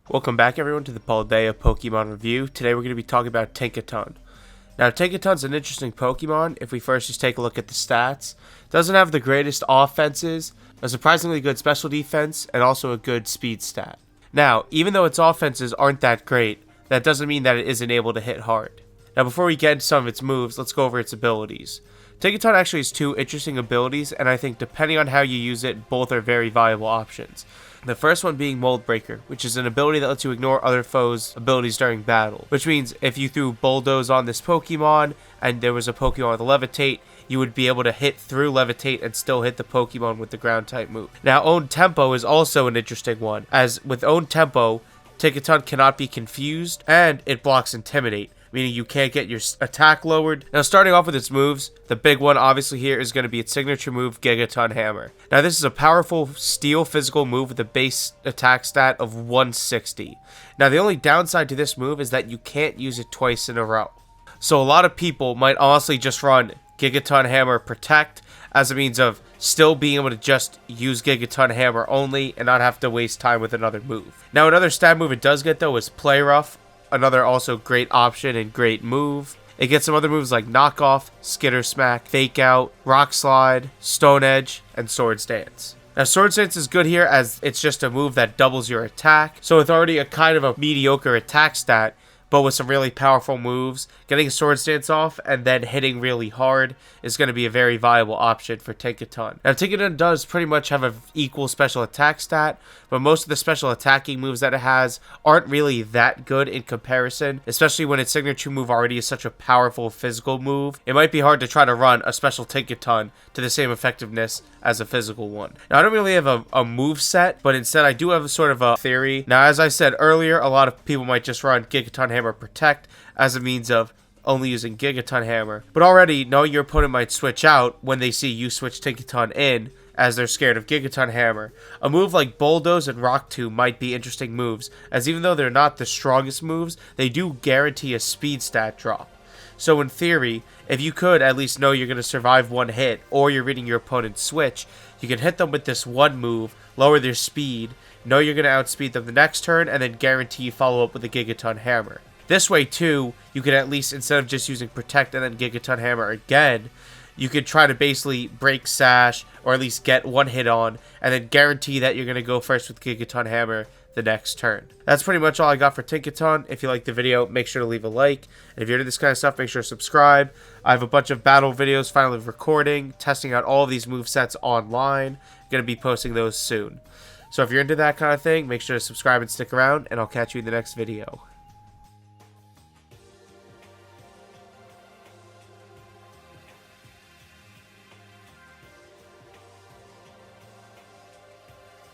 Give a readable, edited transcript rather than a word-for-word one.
Welcome back everyone to the Paldea Pokemon Review. Today we're going to be talking about Tinkaton. Now Tinkaton's an interesting Pokemon if we first just take a look at the stats. It doesn't have the greatest offenses, a surprisingly good special defense, and also a good speed stat. Now, even though its offenses aren't that great, that doesn't mean that it isn't able to hit hard. Now before we get into some of its moves, let's go over its abilities. Tinkaton actually has two interesting abilities, and I think depending on how you use it, both are very viable options. The first one being Mold Breaker, which is an ability that lets you ignore other foes' abilities during battle. Which means if you threw Bulldoze on this Pokemon, and there was a Pokemon with Levitate, you would be able to hit through Levitate and still hit the Pokemon with the ground type move. Now Own Tempo is also an interesting one, as with Own Tempo, Tinkaton cannot be confused, and it blocks Intimidate, meaning you can't get your attack lowered. Now starting off with its moves, the big one obviously here is going to be its signature move, Gigaton Hammer. Now this is a powerful steel physical move with a base attack stat of 160. Now the only downside to this move is that you can't use it twice in a row. So a lot of people might honestly just run Gigaton Hammer Protect as a means of still being able to just use Gigaton Hammer only and not have to waste time with another move. Now another stat move it does get though is Play Rough. Another also great option and great move. It gets some other moves like Knock Off, Skitter Smack, Fake Out, Rock Slide, Stone Edge, and Swords Dance. Now Swords Dance is good here as it's just a move that doubles your attack. So with already a kind of a mediocre attack stat, but with some really powerful moves, getting a Swords Dance off and then hitting really hard is going to be a very viable option for Tinkaton. Now Tinkaton does pretty much have an equal special attack stat, but most of the special attacking moves that it has aren't really that good in comparison, especially when its signature move already is such a powerful physical move. It might be hard to try to run a special Tinkaton to the same effectiveness as a physical one. Now I don't really have a move set, but instead I do have a sort of a theory. Now as I said earlier, a lot of people might just run Gigaton Hammer Protect as a means of only using Gigaton Hammer. But already knowing your opponent might switch out when they see you switch Tinkaton in, as they're scared of Gigaton Hammer. A move like Bulldoze and Rock Tomb might be interesting moves, as even though they're not the strongest moves, they do guarantee a speed stat drop. So in theory, if you could at least know you're going to survive one hit, or you're reading your opponent's switch, you can hit them with this one move, lower their speed, know you're going to outspeed them the next turn, and then guarantee follow up with a Gigaton Hammer. This way too, you can at least, instead of just using Protect and then Gigaton Hammer again, you could try to basically break Sash, or at least get one hit on, and then guarantee that you're going to go first with Gigaton Hammer the next turn. That's pretty much all I got for Tinkaton. If you liked the video, make sure to leave a like. And if you're into this kind of stuff, make sure to subscribe. I have a bunch of battle videos finally recording, testing out all of these movesets online. Going to be posting those soon. So if you're into that kind of thing, make sure to subscribe and stick around, and I'll catch you in the next video.